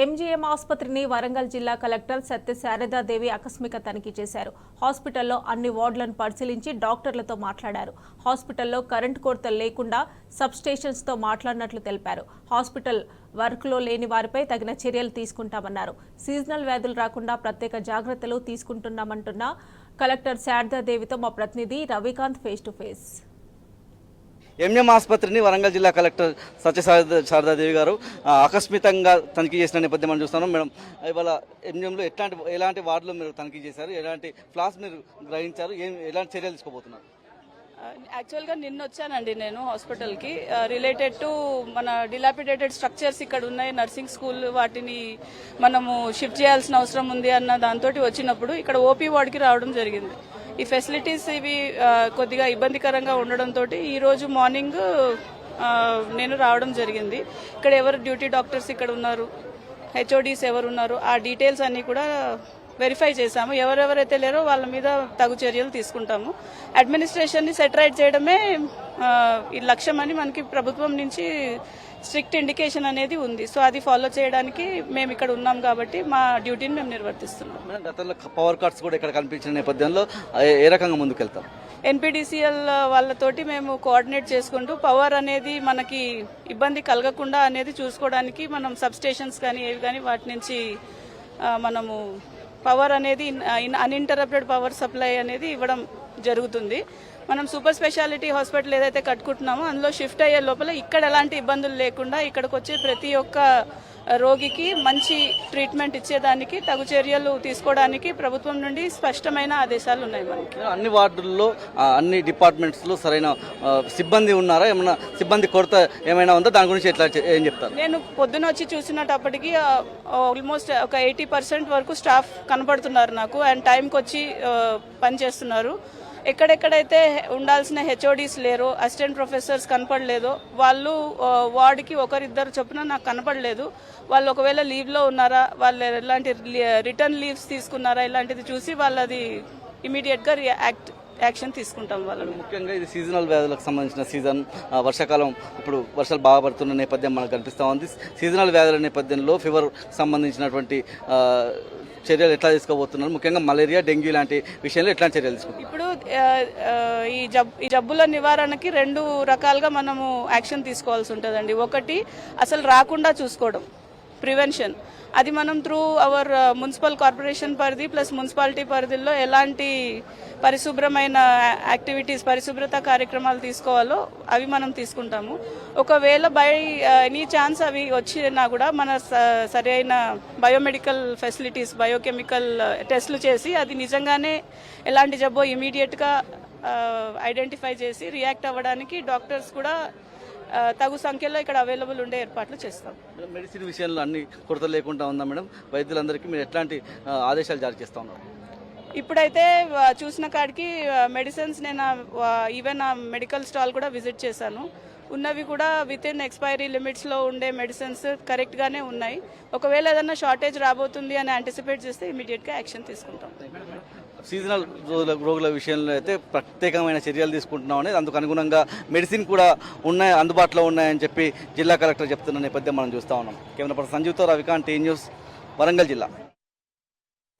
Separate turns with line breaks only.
MGM ఆసుపత్రిని వరంగల్ జిల్లా collector Satyasaradadevi ఆకస్మిక తనిఖీ చేశారు. హాస్పిటల్లో అన్ని వార్డులను పరిశీలించి డాక్టర్లతో మాట్లాడారు. హాస్పిటల్లో కరెంటు కొరత లేకుండా సబ్స్టేషన్స్తో మాట్లాడినట్లు తెలిపారు. హాస్పిటల్ వర్క్లో లేని వారిపై తగిన చర్యలు తీసుకుంటామన్నారు. సీజనల్ వ్యాధులు రాకుండా ప్రత్యేక జాగ్రత్తలు తీసుకుంటున్నామంటున్న కలెక్టర్ శారదాదేవితో మా ప్రతినిధి Ravikanth face to face.
MM ఆసుపత్రిని వరంగల్ జిల్లా కలెక్టర్ సత్యశారదాదేవి గారు ఆకస్మికంగా తనిఖీ చేసిన నేపథ్యం మనం చూస్తున్నాం. మేడం, ఇవాళ ఎంఎంలో ఎలాంటి వార్డులు మీరు తనిఖీ చేశారు, ఎలాంటి ఫ్లాస్ మీరు గ్రహించారు, ఎలాంటి చర్యలు తీసుకోబోతున్నారు?
యాక్చువల్గా నిన్న వచ్చానండి నేను హాస్పిటల్కి రిలేటెడ్ టు మన డిలాపిడేటెడ్ స్ట్రక్చర్స్ ఇక్కడ ఉన్నాయి, నర్సింగ్ స్కూల్, వాటిని మనము షిఫ్ట్ చేయాల్సిన అవసరం ఉంది అన్న దాంతో వచ్చినప్పుడు ఇక్కడ ఓపీ వార్డ్కి రావడం జరిగింది. ఈ ఫెసిలిటీస్ ఇవి కొద్దిగా ఇబ్బందికరంగా ఉండడంతో ఈరోజు మార్నింగ్ నేను రావడం జరిగింది. ఇక్కడ ఎవరు డ్యూటీ డాక్టర్స్ ఇక్కడ ఉన్నారు, హెచ్ఓడీస్ ఎవరు ఉన్నారు, ఆ డీటెయిల్స్ అన్నీ కూడా వెరిఫై చేశాము. ఎవరెవరైతే లేరో వాళ్ళ మీద తగు చర్యలు తీసుకుంటాము. అడ్మినిస్ట్రేషన్ని సెటరైట్ చేయడమే ఈ లక్ష్యం అని మనకి ప్రభుత్వం నుంచి స్ట్రిక్ట్ ఇండికేషన్ అనేది ఉంది. సో అది ఫాలో చేయడానికి మేము ఇక్కడ ఉన్నాం కాబట్టి మా డ్యూటీని మేము నిర్వర్తిస్తున్నాం.
గతంలో పవర్ కట్స్ కూడా ఇక్కడ కనిపించిన నేపథ్యంలో ఏ రకంగా ముందుకెళ్తాం?
ఎన్పీడీసీఎల్ వాళ్ళతోటి మేము కోఆర్డినేట్ చేసుకుంటూ పవర్ అనేది మనకి ఇబ్బంది కలగకుండా అనేది చూసుకోవడానికి మనం సబ్ స్టేషన్స్ కానీ ఏవి కానీ వాటి నుంచి మనము పవర్ అనేది అన్ఇంటరప్టెడ్ పవర్ సప్లై అనేది ఇవ్వడం జరుగుతుంది. మనం సూపర్ స్పెషాలిటీ హాస్పిటల్ ఏదైతే కట్టుకుంటున్నామో అందులో షిఫ్ట్ అయ్యే లోపల ఇక్కడ ఎలాంటి ఇబ్బందులు లేకుండా ఇక్కడికి వచ్చే ప్రతి ఒక్క రోగికి మంచి ట్రీట్మెంట్ ఇచ్చేదానికి తగు చర్యలు తీసుకోవడానికి ప్రభుత్వం నుండి స్పష్టమైన ఆదేశాలు ఉన్నాయి. మనకి
అన్ని వార్డుల్లో అన్ని డిపార్ట్మెంట్స్లో సరైన సిబ్బంది ఉన్నారా, ఏమన్నా సిబ్బంది కొరత ఏమైనా ఉందా, దాని గురించి ఎట్లా ఏం చెప్తారు?
నేను పొద్దున వచ్చి చూసినప్పటికీ ఆల్మోస్ట్ ఒక 80% వరకు స్టాఫ్ కనపడుతున్నారు నాకు, అండ్ టైంకి వచ్చి పనిచేస్తున్నారు. ఎక్కడెక్కడైతే ఉండాల్సిన హెచ్ఓడీస్ లేరో, అసిస్టెంట్ ప్రొఫెసర్స్ కనపడలేదో వాళ్ళు వార్డుకి ఒకరిద్దరు చొప్పున నాకు కనపడలేదు. వాళ్ళు ఒకవేళ లీవ్లో ఉన్నారా, వాళ్ళు ఎలాంటి రిటర్న్ లీవ్స్ తీసుకున్నారా, ఇలాంటిది చూసి వాళ్ళది ఇమీడియట్గా యాక్షన్ తీసుకుంటాం. వాళ్ళు
ముఖ్యంగా ఇది సీజనల్ వ్యాధులకు సంబంధించిన సీజన్, వర్షాకాలం, ఇప్పుడు వర్షాలు బాగా పడుతున్న నేపథ్యం మనకు కనిపిస్తూ ఉంది. సీజనల్ వ్యాధుల నేపథ్యంలో ఫీవర్ సంబంధించినటువంటి చర్యలు ఎట్లా తీసుకోబోతున్నారు? ముఖ్యంగా మలేరియా, డెంగ్యూ లాంటి విషయంలో ఎట్లాంటి చర్యలు తీసుకుంటారు?
ఇప్పుడు ఈ జబ్బుల నివారణకి 2 రకాలుగా మనము యాక్షన్ తీసుకోవాల్సి ఉంటుందండి. ఒకటి అసలు రాకుండా చూసుకోవడం, ప్రివెన్షన్. అది మనం త్రూ అవర్ మున్సిపల్ కార్పొరేషన్ పరిధి ప్లస్ మున్సిపాలిటీ పరిధిలో ఎలాంటి పరిశుభ్రమైన యాక్టివిటీస్, పరిశుభ్రత కార్యక్రమాలు తీసుకోవాలో అవి మనం తీసుకుంటాము. ఒకవేళ బై ఎనీ ఛాన్స్ అవి వచ్చినా కూడా మన సరైన బయోమెడికల్ ఫెసిలిటీస్, బయోకెమికల్ టెస్టులు చేసి అది నిజంగానే ఎలాంటి జబ్బో ఇమీడియట్గా ఐడెంటిఫై చేసి రియాక్ట్ అవ్వడానికి డాక్టర్స్ కూడా తగు సంఖ్యలో ఇక్కడ అవైలబుల్ ఉండే ఏర్పాట్లు చేస్తాం.
మెడిసిన్ విషయంలో అన్ని కొరత లేకుండా ఉందా మేడం? వైద్యులందరికీ మీరు ఎట్లాంటి ఆదేశాలు జారీ చేస్తా ఉన్నారు?
ఇప్పుడైతే చూసిన కాడికి మెడిసిన్స్ నేను ఈవెన్ ఆ మెడికల్ స్టాల్ కూడా విజిట్ చేశాను. ఉన్నవి కూడా విత్ ఇన్ ఎక్స్పైరీ లిమిట్స్లో ఉండే మెడిసిన్స్ కరెక్ట్గానే ఉన్నాయి. ఒకవేళ ఏదైనా షార్టేజ్ రాబోతుంది అని యాంటిసిపేట్ చేస్తే ఇమీడియట్గా యాక్షన్ తీసుకుంటాం.
సీజనల్ రోగుల విషయంలో అయితే ప్రత్యేకమైన చర్యలు తీసుకుంటున్నాం అనేది, అందుకు అనుగుణంగా మెడిసిన్ కూడా అందుబాటులో ఉన్నాయని చెప్పి జిల్లా కలెక్టర్ చెప్తున్న నేపథ్యం మనం చూస్తూ ఉన్నాం. కెమెరా పర్సన్ సంజీవ్తో రవికాంత్, టీ న్యూస్, వరంగల్ జిల్లా.